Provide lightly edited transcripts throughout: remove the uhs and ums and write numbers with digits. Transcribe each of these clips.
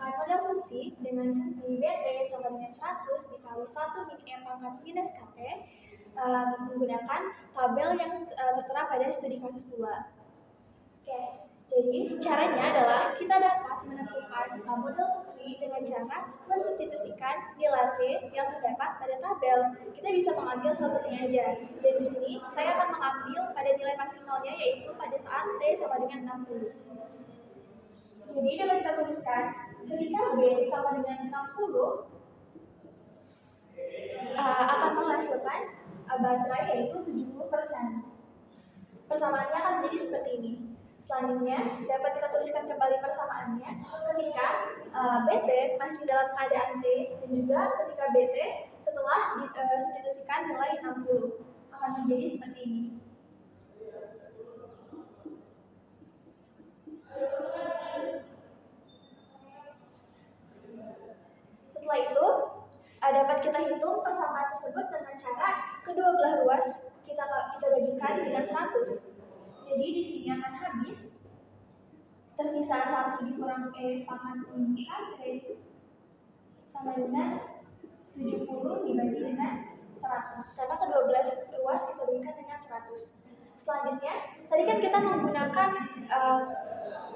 mengumpulkan model fungsi dengan fungsi BT sama dengan 100 dikali 1 min E pangkat minus KT menggunakan tabel yang tertera pada studi kasus 2. Oke, jadi caranya adalah kita dapat menentukan model fungsi dengan cara mensubstitusikan nilai P yang terdapat pada tabel. Kita bisa mengambil salah satunya aja. Dan di sini saya akan mengambil pada nilai maksimalnya yaitu pada saat T sama dengan 60. Jadi dapat kita tuliskan ketika B sama dengan 60 akan menghasilkan baterai yaitu 70%. Persamaannya akan menjadi seperti ini. Selanjutnya dapat kita tuliskan kembali persamaannya ketika BT masih dalam keadaan T dan juga ketika BT setelah substitusikan nilai 60 akan menjadi seperti ini. Setelah itu dapat kita hitung persamaan tersebut dengan cara kedua belah ruas kita bagikan dengan 100. Jadi di sini akan habis tersisa 1 dikurang E pangkat min KT sama dengan 70 dibagi dengan 100 karena kedua belah ruas kita bagikan dengan 100. Selanjutnya tadi kan kita menggunakan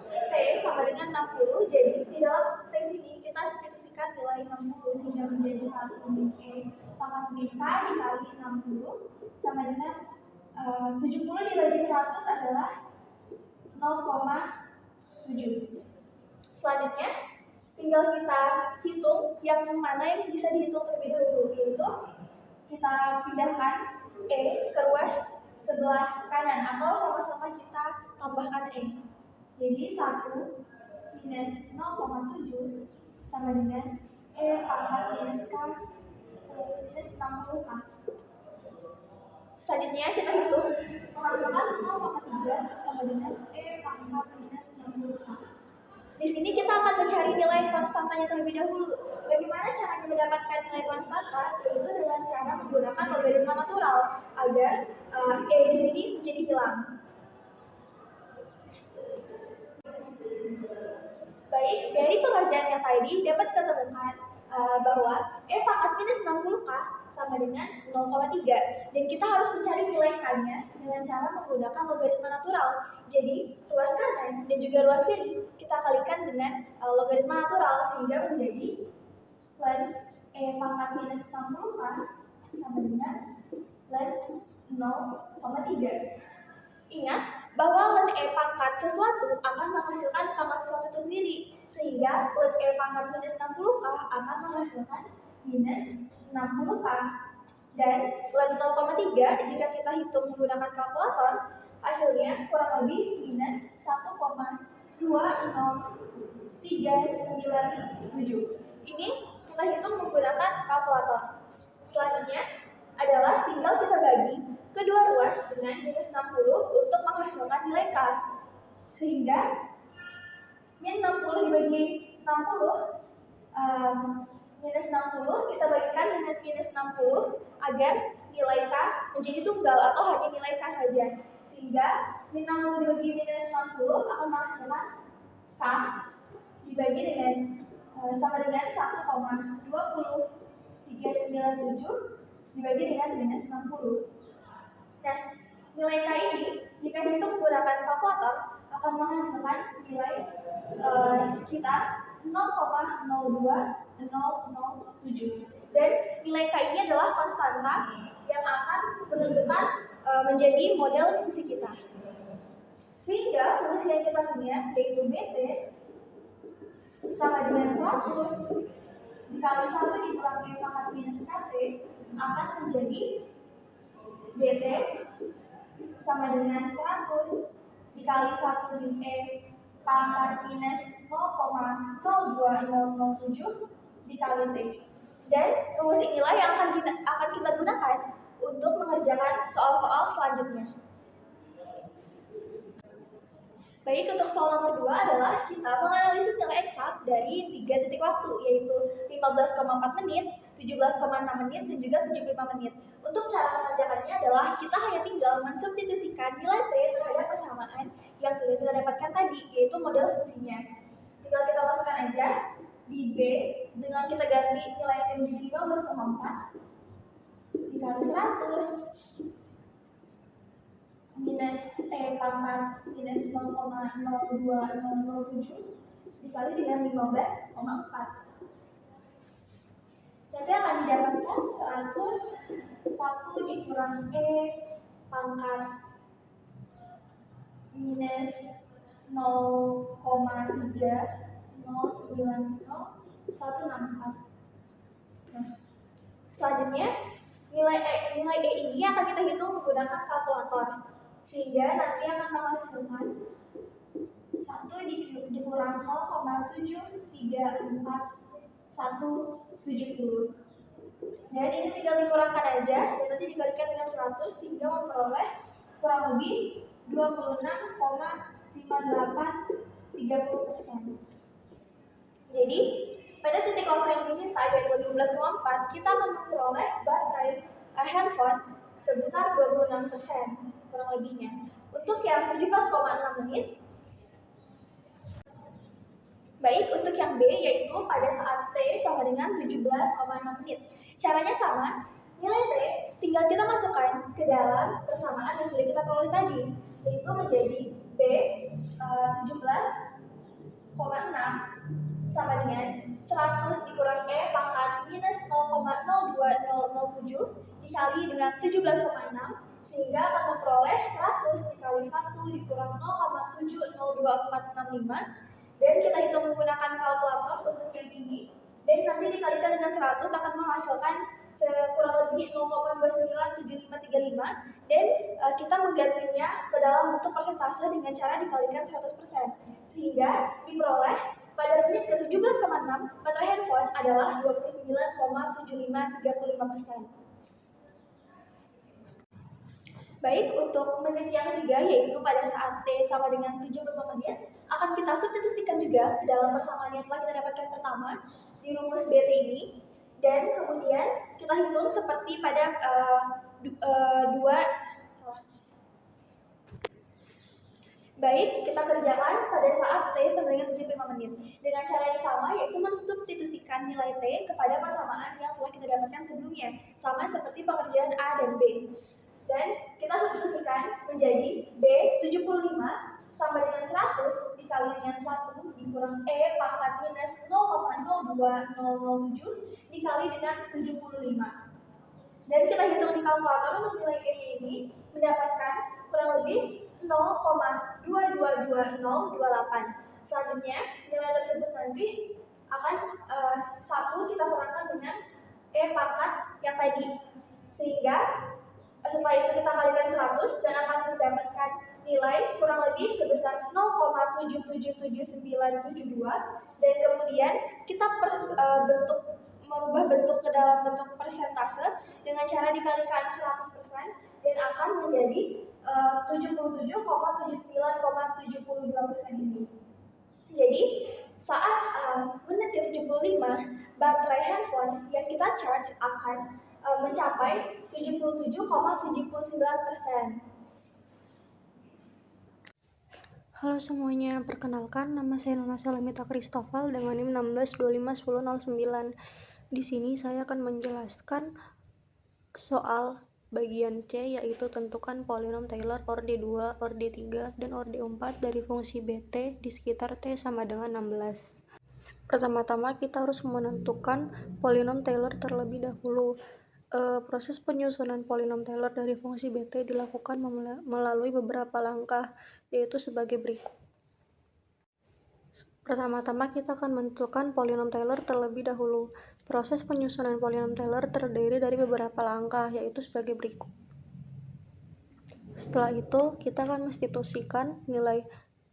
T sama dengan 60, jadi di dalam T sini kita substitusikan nilai 60 sehingga menjadi 1 min E pangkat min K dikali 60 sama dengan 70 dibagi 100 adalah 0,7. Selanjutnya tinggal kita hitung yang mana yang bisa dihitung terlebih dahulu, yaitu kita pindahkan E ke ruas sebelah kanan atau sama-sama kita tambahkan E. Jadi 1 minus 0,7 sama dengan E pangkat minus K minus 60K. Selanjutnya kita hitung menghasilkan 0,3 sama dengan E pangkat minus 60K. Di sini kita akan mencari nilai konstantanya terlebih dahulu. Bagaimana caranya mendapatkan nilai konstanta? Yaitu dengan cara menggunakan logaritma natural agar E di sini menjadi hilang. Baik, dari pengerjaan yang tadi dapat kita temukan bahwa E pangkat minus 60K sama dengan 0,3 dan kita harus mencari nilai K-nya dengan cara menggunakan logaritma natural. Jadi ruas kanan dan juga ruas kiri kita kalikan dengan logaritma natural sehingga menjadi ln E pangkat minus 60K sama dengan ln 0,3. Ingat bahwa ln E pangkat sesuatu akan menghasilkan pangkat sesuatu itu sendiri, sehingga ln E pangkat minus 60K akan menghasilkan minus 60K. Dan ln 0,3 jika kita hitung menggunakan kalkulator, hasilnya kurang lebih minus 1,20397. Ini kita hitung menggunakan kalkulator. Selanjutnya adalah tinggal kita bagi kedua ruas dengan minus 60 untuk menghasilkan nilai K. Sehingga min 60 dibagi 60 minus 60 kita bagikan dengan minus 60 agar nilai K menjadi tunggal atau hanya nilai K saja. Sehingga min 60 dibagi minus 60 akan menghasilkan K dibagi dengan sama dengan 1,20397 dibagi dengan minus 60. Nah, nilai K ini jika dihitung menggunakan kalkulator akan menghasilkan nilai sekitar 0,02007. Dan nilai K ini adalah konstanta yang akan menentukan menjadi model fungsi kita. Sehingga fungsi yang kita punya yaitu BT sama dengan 100 dikali 1 dikurang E pangkat minus KT akan menjadi BT sama dengan 100 dikali 1 min E pangkat minus 0,02007 dikali T. Dan rumus inilah yang akan kita gunakan untuk mengerjakan soal-soal selanjutnya. Baik, untuk soal nomor 2 adalah kita menganalisis nilai eksak dari 3 titik waktu, yaitu 15,4 menit, 17,6 menit, dan juga 75 menit. Untuk cara mengerjakannya adalah kita hanya tinggal mensubstitusikan nilai T terhadap persamaan yang sudah kita dapatkan tadi, yaitu model fungsinya. Tinggal kita masukkan aja di B dengan kita ganti nilai T menjadi 15,4 dikali 100 minus pangkat minus 0,02007 dikali dengan 15,4. Nanti akan didapatkan 101 dikurang pangkat minus 0,3090164. Nah, selanjutnya nilai E ini akan kita hitung menggunakan kalkulator, sehingga nanti akan menghasilkan 1 dikurang 0,734170. Dan ini tinggal dikurangkan aja, dan nanti dikalikan dengan 100 sehingga memperoleh kurang lebih 26,5830%. Jadi pada titik waktu yang diminta yaitu 15,4, kita akan memperoleh baterai handphone sebesar 26% kurang lebihnya. Untuk yang 17,6 menit, baik untuk yang B yaitu pada saat T sama dengan 17,6 menit. Caranya sama, nilai T tinggal kita masukkan ke dalam persamaan yang sudah kita peroleh tadi, yaitu menjadi B 17,6 sama dengan 100 dikurang E pangkat minus 0,02007 dikali dengan 17,6 sehingga akan memperoleh 100 dikali 1 dikurang 0,702465, dan kita hitung menggunakan kalkulator untuk yang tinggi, dan nanti dikalikan dengan 100 akan menghasilkan kurang lebih 0,297535, dan kita menggantinya ke dalam bentuk persentase dengan cara dikalikan 100%, sehingga diperoleh pada menit ke-17,6 baterai handphone adalah 29,7535%. Baik, untuk menit yang ketiga yaitu pada saat T sama dengan 75 menit akan kita substitusikan juga ke dalam persamaan yang telah kita dapatkan pertama di rumus BT ini, dan kemudian kita hitung seperti pada Baik, kita kerjakan pada saat T sama dengan 75 menit dengan cara yang sama, yaitu mensubstitusikan nilai T kepada persamaan yang telah kita dapatkan sebelumnya, sama seperti pengerjaan A dan B. Dan kita substitusikan menjadi B 75 sama dengan 100 dikali dengan 1 dikurang E pangkat minus 0,02007 dikali dengan 75. Dan kita hitung di kalkulator untuk nilai E ini mendapatkan kurang lebih 0,222028. Selanjutnya nilai tersebut nanti akan 1 kita kurangkan dengan E pangkat yang tadi, sehingga setelah itu kita kalikan 100 dan akan mendapatkan nilai kurang lebih sebesar 0,777972, dan kemudian kita merubah bentuk ke dalam bentuk persentase dengan cara dikalikan 100% dan akan menjadi 77,79,72% ini. Jadi saat menit ke-75 baterai handphone yang kita charge akan mencapai 77,79%. Halo semuanya, perkenalkan nama saya Nona Salamita Christopher dengan NIM 16251009. Di sini saya akan menjelaskan soal bagian C, yaitu tentukan polinom Taylor orde 2, orde 3, dan orde 4 dari fungsi BT di sekitar T sama dengan 16. Pertama-tama kita harus menentukan polinom Taylor terlebih dahulu. Proses penyusunan polinom Taylor dari fungsi BT dilakukan melalui beberapa langkah, yaitu sebagai berikut. Pertama-tama kita akan menentukan polinom Taylor terlebih dahulu. Proses penyusunan polinom Taylor terdiri dari beberapa langkah, yaitu sebagai berikut. Setelah itu, kita akan menstitusikan nilai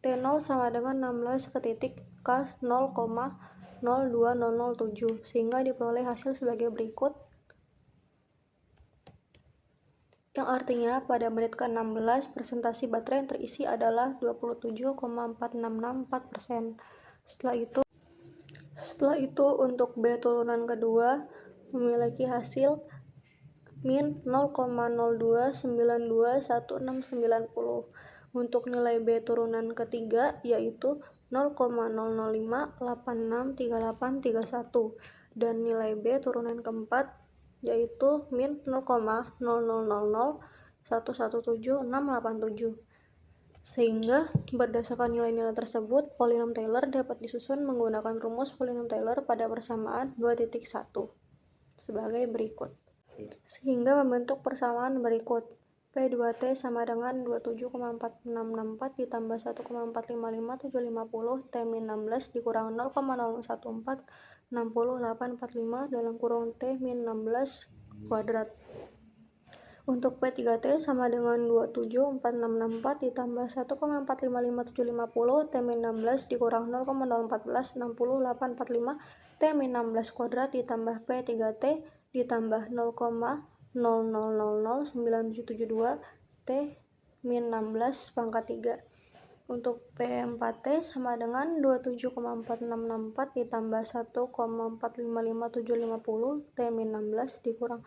T0 sama dengan 16 ke titik K 0,02007, sehingga diperoleh hasil sebagai berikut, yang artinya pada menit ke-16 presentasi baterai yang terisi adalah 27,4664%. Setelah itu untuk B turunan kedua memiliki hasil min 0,02921690. Untuk nilai B turunan ketiga yaitu 0,005863831 dan nilai B turunan keempat yaitu min 0,000117687. Sehingga berdasarkan nilai-nilai tersebut, polinom Taylor dapat disusun menggunakan rumus polinom Taylor pada persamaan 2.1 sebagai berikut. Sehingga membentuk persamaan berikut. P2T sama dengan 27,4664 ditambah 1,455750 T min 16 dikurang 0,014608845 dalam kurung T min 16 kuadrat. Untuk P3T sama dengan 274664 ditambah 1,455750 T min 16 dikurang 0,014608845 T min 16 kuadrat ditambah P3T ditambah 0,000972 T min 16 pangkat 3. Untuk P4T sama dengan 27,4664 ditambah 1,455750 T min 16 dikurang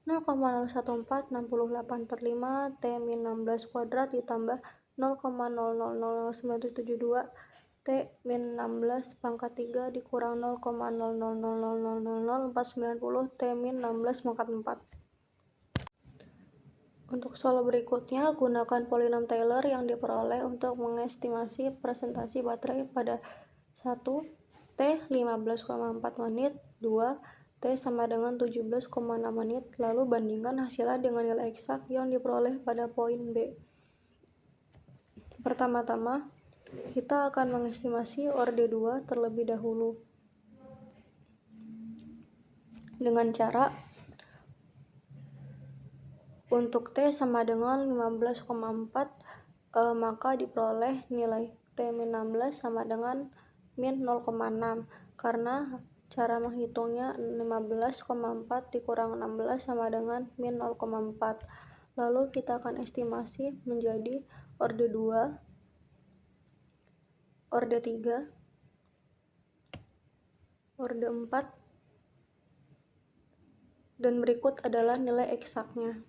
0,014608845 T min 16 kuadrat ditambah 0,000972 T min 16 pangkat 3 dikurang 0,0000490 T min 16 pangkat 4. Untuk soal berikutnya, gunakan polinom Taylor yang diperoleh untuk mengestimasi presentasi baterai pada 1. T 15,4 menit, 2. T sama dengan 17,6 menit, lalu bandingkan hasilnya dengan nilai eksak yang diperoleh pada poin B. Pertama-tama, kita akan mengestimasi orde 2 terlebih dahulu. Dengan cara untuk T sama dengan 15,4 maka diperoleh nilai T min 16 sama dengan min 0,6 karena cara menghitungnya 15,4 dikurang 16 sama dengan min 0,4. Lalu kita akan estimasi menjadi orde 2, orde 3, orde 4, dan berikut adalah nilai eksaknya.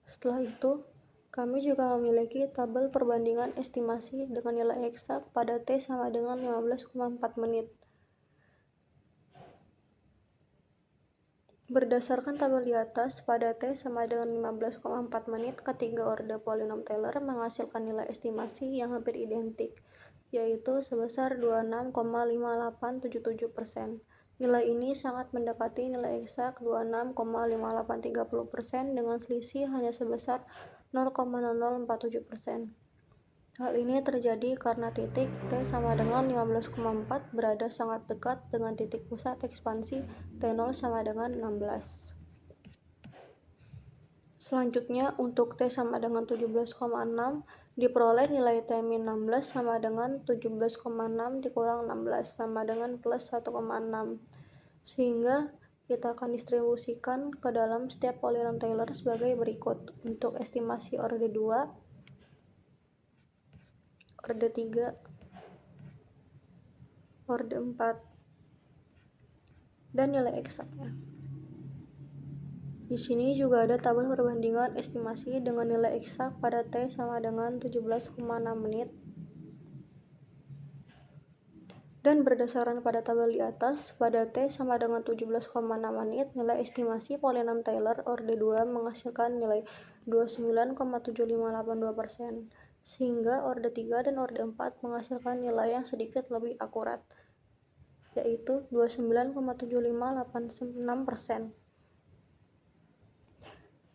Setelah itu, kami juga memiliki tabel perbandingan estimasi dengan nilai eksak pada T sama dengan 15,4 menit. Berdasarkan tabel di atas, pada T sama dengan 15,4 menit, ketiga orde polinom Taylor menghasilkan nilai estimasi yang hampir identik, yaitu sebesar 26,5877%. Nilai ini sangat mendekati nilai eksak 26,5830% dengan selisih hanya sebesar 0,0047%. Hal ini terjadi karena titik T sama dengan 15,4 berada sangat dekat dengan titik pusat ekspansi T0 sama dengan 16. Selanjutnya, untuk T sama dengan 17,6 diperoleh nilai T min 16 sama dengan 17,6 dikurang 16 sama dengan plus 1,6. Sehingga kita akan distribusikan ke dalam setiap polinom Taylor sebagai berikut. Untuk estimasi orde 2, orde 3, orde 4, dan nilai eksaknya. Di sini juga ada tabel perbandingan estimasi dengan nilai eksak pada T sama dengan 17,6 menit. Dan berdasarkan pada tabel di atas, pada T sama dengan 17,6 menit, nilai estimasi polinom Taylor orde 2 menghasilkan nilai 29,7582%. Sehingga orde 3 dan orde 4 menghasilkan nilai yang sedikit lebih akurat, yaitu 29,7586%.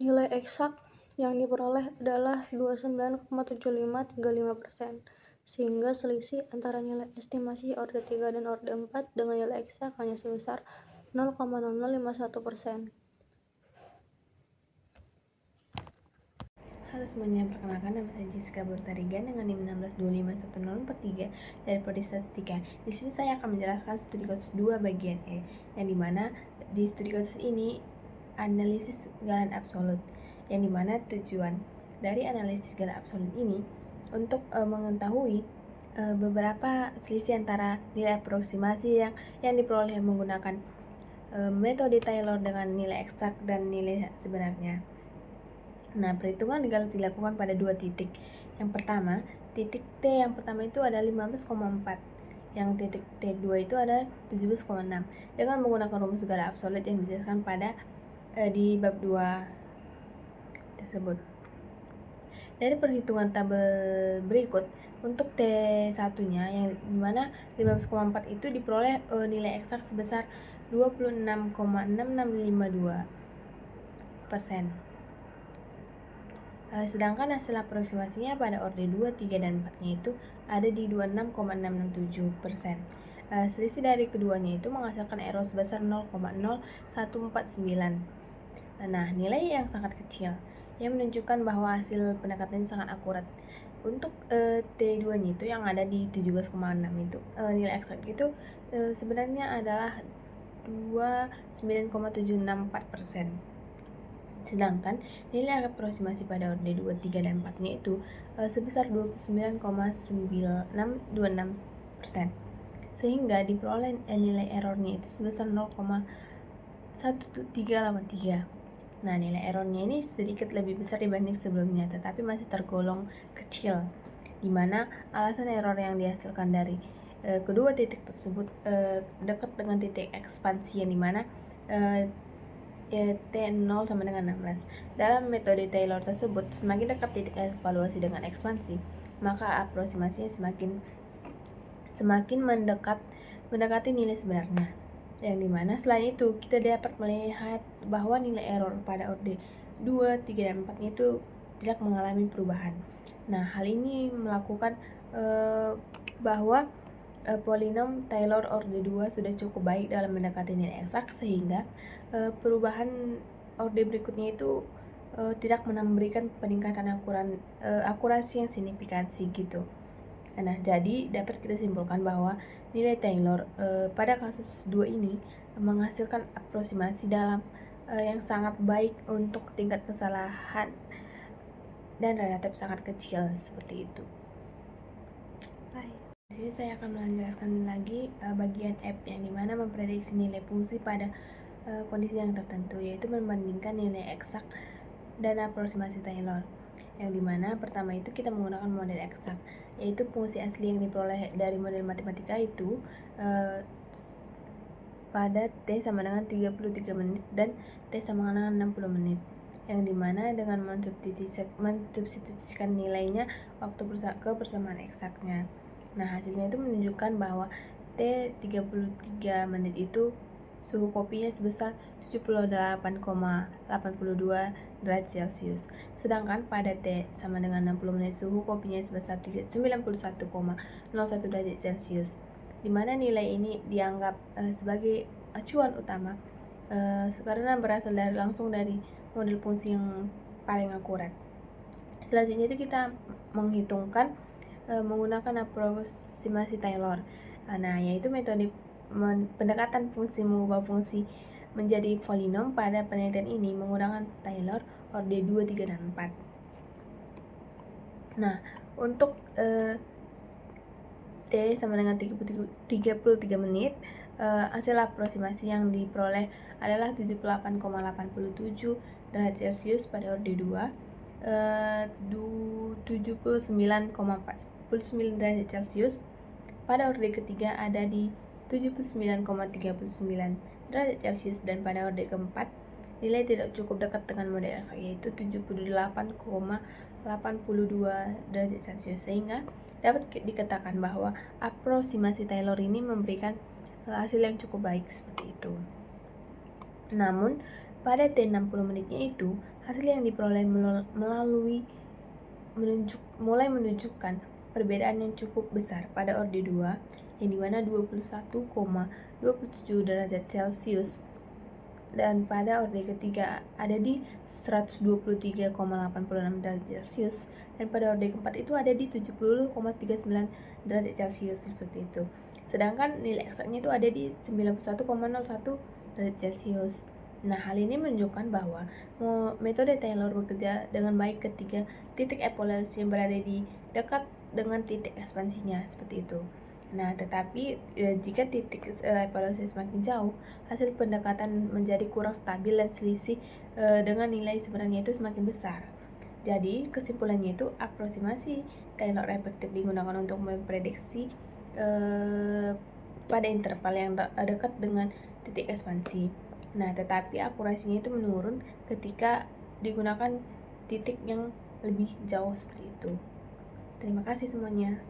Nilai eksak yang diperoleh adalah 29,7535%, sehingga selisih antara nilai estimasi orde 3 dan orde 4 dengan nilai eksak hanya sebesar 0,0051%. Halo semuanya, perkenalkan nama saya Jessica Burtarigan dengan NIM 16251043 dari Prodi Statistika. Di sini saya akan menjelaskan studi kasus 2 bagian E, yang dimana di studi kasus ini analisis galan absolut, yang dimana tujuan dari analisis galan absolut ini untuk mengetahui beberapa selisih antara nilai aproksimasi yang diperoleh menggunakan metode Taylor dengan nilai eksak dan nilai sebenarnya. Nah, perhitungan galan dilakukan pada dua titik. Yang pertama, titik T yang pertama itu ada 15,4, yang titik T2 itu ada 17,6 dengan menggunakan rumus segala absolut yang dijelaskan pada di bab 2 tersebut. Dari perhitungan tabel berikut, untuk T1-nya yang dimana 15,4 itu diperoleh nilai eksak sebesar 26,6652%. Sedangkan hasil aproksimasinya pada orde 2, 3, dan 4-nya itu ada di 26,667%. Selisih dari keduanya itu menghasilkan error sebesar 0,0149. Nah, nilai yang sangat kecil yang menunjukkan bahwa hasil pendekatan sangat akurat. Untuk T2-nya itu yang ada di 17,6 itu nilai eksak itu sebenarnya adalah 29,764%. Sedangkan nilai aproksimasi pada orde 2, 3, dan 4-nya itu sebesar 29,9626%. Sehingga diperoleh nilai errornya itu sebesar 0,1383. Nah, nilai errornya ini sedikit lebih besar dibanding sebelumnya, tetapi masih tergolong kecil, di mana alasan error yang dihasilkan dari kedua titik tersebut dekat dengan titik ekspansi yang dimana T0 sama dengan 16. Dalam metode Taylor tersebut, semakin dekat titik evaluasi dengan ekspansi, maka aproksimasinya semakin mendekati nilai sebenarnya. Yang dimana selain itu kita dapat melihat bahwa nilai error pada orde 2, 3, dan 4-nya itu tidak mengalami perubahan. Nah, hal ini melakukan bahwa polinom Taylor orde 2 sudah cukup baik dalam mendekati nilai eksak, sehingga perubahan orde berikutnya itu tidak memberikan peningkatan akurasi yang signifikansi gitu. Nah, jadi dapat kita simpulkan bahwa nilai Taylor pada kasus 2 ini menghasilkan aproksimasi dalam yang sangat baik untuk tingkat kesalahan dan relatif sangat kecil seperti itu. Di sini saya akan menjelaskan lagi bagian F yang dimana memprediksi nilai fungsi pada kondisi yang tertentu, yaitu membandingkan nilai eksak dan aproksimasi Taylor. Yang dimana pertama itu kita menggunakan model eksak, yaitu fungsi asli yang diperoleh dari model matematika itu pada T sama dengan 33 menit dan T sama dengan 60 menit. Yang dimana dengan mensubstitusikan nilainya waktu ke persamaan eksaknya. Nah, hasilnya itu menunjukkan bahwa T 33 menit itu suhu kopinya sebesar 78,82 derajat Celcius. Sedangkan pada T sama dengan 60 menit suhu kopinya sebesar 91,01 derajat Celcius. Di mana nilai ini dianggap sebagai acuan utama karena berasal langsung dari model fungsi yang paling akurat. Selanjutnya itu kita menghitungkan menggunakan aproksimasi Taylor. Nah, yaitu metode pendekatan fungsi mengubah fungsi menjadi polinom. Pada penelitian ini menggunakan Taylor orde 2, 3, dan 4. Nah, untuk T sama dengan 33 menit, hasil aproksimasi yang diperoleh adalah 78,87 derajat Celcius pada orde 2, 79,49 derajat Celcius. Pada orde ketiga ada di 79,39 derajat Celcius, dan pada orde keempat nilai tidak cukup dekat dengan model eksak, yaitu 78,82 derajat Celcius, sehingga dapat dikatakan bahwa aproksimasi Taylor ini memberikan hasil yang cukup baik seperti itu. Namun pada T60 menitnya itu hasil yang diperoleh mulai menunjukkan perbedaan yang cukup besar pada orde 2, yang dimana 21,27 derajat Celcius, dan pada orde ketiga ada di 123,86 derajat Celcius, dan pada orde keempat itu ada di 70,39 derajat Celcius seperti itu. Sedangkan nilai eksaknya itu ada di 91,01 derajat Celcius. Nah, hal ini menunjukkan bahwa metode Taylor bekerja dengan baik ketika titik evaluasi yang berada di dekat dengan titik ekspansinya seperti itu. Nah, tetapi jika titik evaluasi semakin jauh, hasil pendekatan menjadi kurang stabil dan selisih dengan nilai sebenarnya itu semakin besar. Jadi kesimpulannya itu aproksimasi Taylor efektif digunakan untuk memprediksi pada interval yang dekat dengan titik ekspansi. Nah, tetapi akurasinya itu menurun ketika digunakan titik yang lebih jauh seperti itu. Terima kasih semuanya.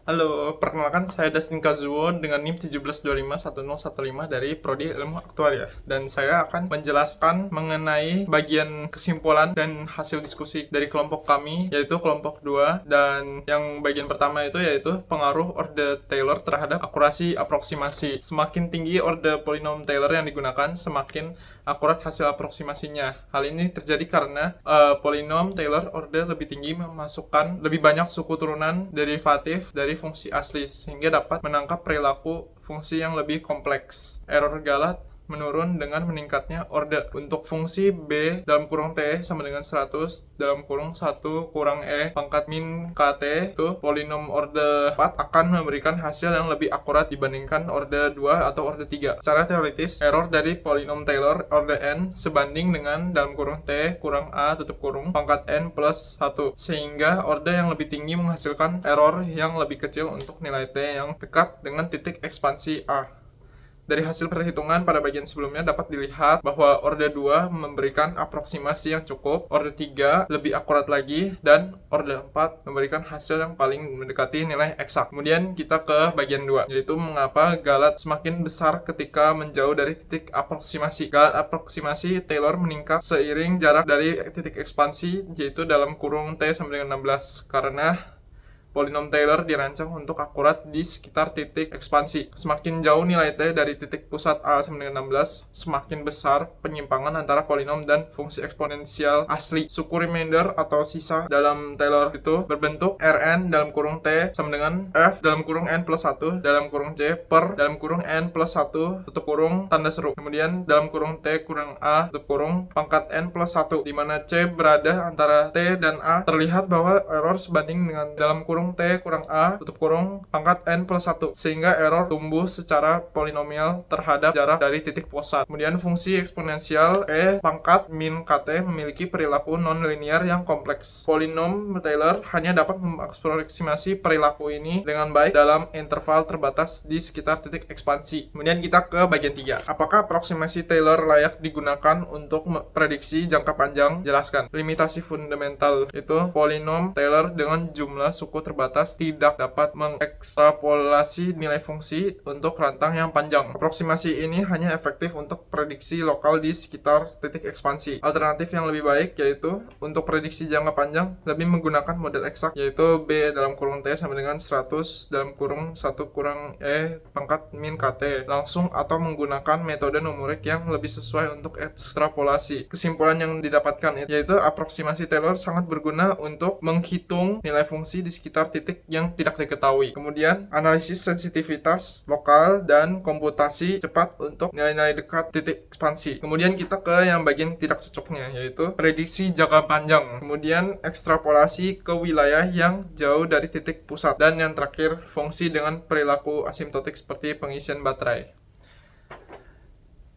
Halo, perkenalkan saya Dustin Kazuo dengan NIM 17251015 dari Prodi Ilmu Aktuaria. Dan saya akan menjelaskan mengenai bagian kesimpulan dan hasil diskusi dari kelompok kami, yaitu kelompok 2. Dan yang bagian pertama itu yaitu pengaruh orde Taylor terhadap akurasi aproksimasi. Semakin tinggi orde polinom Taylor yang digunakan, semakin akurat hasil aproksimasinya. Hal ini terjadi karena polinom Taylor orde lebih tinggi memasukkan lebih banyak suku turunan derivatif dari fungsi asli sehingga dapat menangkap perilaku fungsi yang lebih kompleks. Error Galat menurun dengan meningkatnya orde. Untuk fungsi B dalam kurung T sama dengan 100 dalam kurung 1 kurang E pangkat min KT, itu polinom orde 4 akan memberikan hasil yang lebih akurat dibandingkan orde 2 atau orde 3. Secara teoritis, error dari polinom Taylor orde N sebanding dengan dalam kurung T kurang A tutup kurung pangkat N plus 1, sehingga orde yang lebih tinggi menghasilkan error yang lebih kecil untuk nilai T yang dekat dengan titik ekspansi A. Dari hasil perhitungan pada bagian sebelumnya dapat dilihat bahwa orde 2 memberikan aproksimasi yang cukup, orde 3 lebih akurat lagi, dan orde 4 memberikan hasil yang paling mendekati nilai eksak. Kemudian kita ke bagian 2, yaitu mengapa galat semakin besar ketika menjauh dari titik aproksimasi. Galat aproksimasi Taylor meningkat seiring jarak dari titik ekspansi, yaitu dalam kurung T sama dengan 16, karena polinom Taylor dirancang untuk akurat di sekitar titik ekspansi. Semakin jauh nilai T dari titik pusat A sama dengan 16, semakin besar penyimpangan antara polinom dan fungsi eksponensial asli. Suku remainder atau sisa dalam Taylor itu berbentuk Rn dalam kurung T sama dengan F dalam kurung N plus 1 dalam kurung C per dalam kurung N plus 1 tutup kurung tanda seru. Kemudian dalam kurung T kurang A tutup kurung pangkat N plus 1, di mana C berada antara T dan A. Terlihat bahwa error sebanding dengan dalam kurung T kurang A tutup kurung pangkat N plus 1, sehingga error tumbuh secara polinomial terhadap jarak dari titik pusat. Kemudian fungsi eksponensial E pangkat min KT memiliki perilaku non-linear yang kompleks. Polinom Taylor hanya dapat mengaproksimasi perilaku ini dengan baik dalam interval terbatas di sekitar titik ekspansi. Kemudian kita ke bagian 3. Apakah aproksimasi Taylor layak digunakan untuk prediksi jangka panjang? Jelaskan. Limitasi fundamental itu polinom Taylor dengan jumlah suku terbatas tidak dapat mengekstrapolasi nilai fungsi untuk rentang yang panjang. Aproksimasi ini hanya efektif untuk prediksi lokal di sekitar titik ekspansi. Alternatif yang lebih baik yaitu untuk prediksi jangka panjang lebih menggunakan model eksak, yaitu B dalam kurung T sama dengan 100 dalam kurung 1 kurang E pangkat min KT langsung, atau menggunakan metode numerik yang lebih sesuai untuk ekstrapolasi. Kesimpulan yang didapatkan yaitu aproksimasi Taylor sangat berguna untuk menghitung nilai fungsi di sekitar titik yang tidak diketahui. Kemudian analisis sensitivitas lokal dan komputasi cepat untuk nilai-nilai dekat titik ekspansi. Kemudian kita ke yang bagian tidak cocoknya, yaitu prediksi jangka panjang. Kemudian ekstrapolasi ke wilayah yang jauh dari titik pusat. Dan yang terakhir, fungsi dengan perilaku asimptotik seperti pengisian baterai.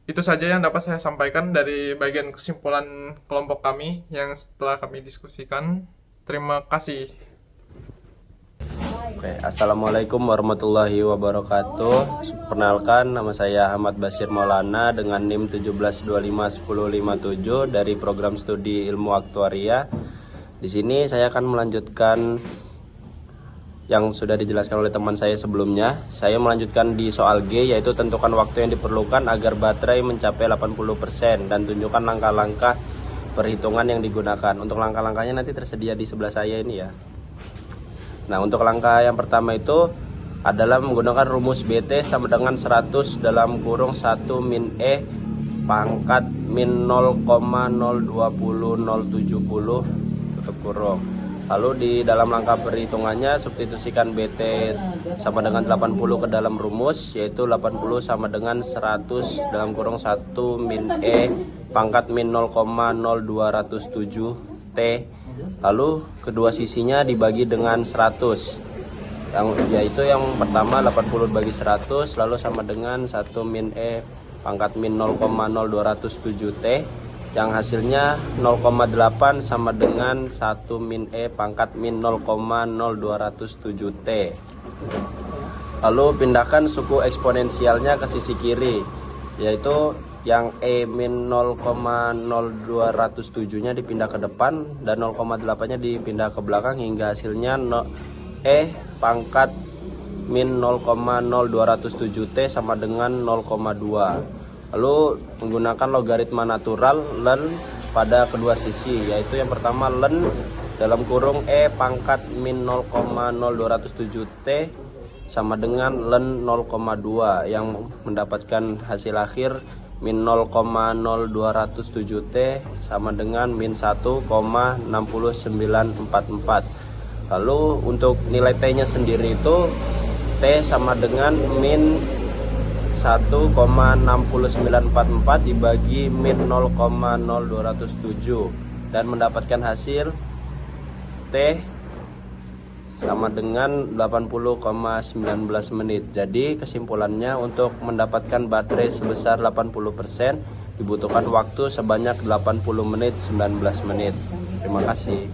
Itu saja yang dapat saya sampaikan dari bagian kesimpulan kelompok kami yang setelah kami diskusikan. Terima kasih. Oke, Assalamualaikum warahmatullahi wabarakatuh. Perkenalkan, nama saya Ahmad Basir Maulana dengan NIM 17251057 dari program studi ilmu aktuaria. Di sini saya akan melanjutkan yang sudah dijelaskan oleh teman saya sebelumnya. Saya melanjutkan di soal G, yaitu tentukan waktu yang diperlukan agar baterai mencapai 80% dan tunjukkan langkah-langkah perhitungan yang digunakan. Untuk langkah-langkahnya nanti tersedia di sebelah saya ini ya. Nah, untuk langkah yang pertama itu adalah menggunakan rumus BT sama dengan 100 dalam kurung 1 min E pangkat min 0,020070 tutup kurung. Lalu di dalam langkah perhitungannya substitusikan BT sama dengan 80 ke dalam rumus, yaitu 80 sama dengan 100 dalam kurung 1 min E pangkat min 0,0207 T. Lalu kedua sisinya dibagi dengan 100, yaitu yang pertama 80 bagi 100 lalu sama dengan 1 min E pangkat min 0,0207 T. yang hasilnya 0,8 sama dengan 1 min E pangkat min 0,0207 T. Lalu pindahkan suku eksponensialnya ke sisi kiri, yaitu yang E min 0,0207 nya dipindah ke depan dan 0,8 nya dipindah ke belakang hingga hasilnya E pangkat min 0,0207 T sama dengan 0,2. Lalu menggunakan logaritma natural len pada kedua sisi, yaitu yang pertama len dalam kurung E pangkat min 0,0207 T sama dengan len 0,2 yang mendapatkan hasil akhir min 0,0207 T sama dengan min 1,6944. Lalu untuk nilai T nya sendiri itu T sama dengan min 1,6944 dibagi min 0,0207 dan mendapatkan hasil T sama dengan 80,19 menit. Jadi kesimpulannya untuk mendapatkan baterai sebesar 80% dibutuhkan waktu sebanyak 80 menit 19 menit. Terima kasih.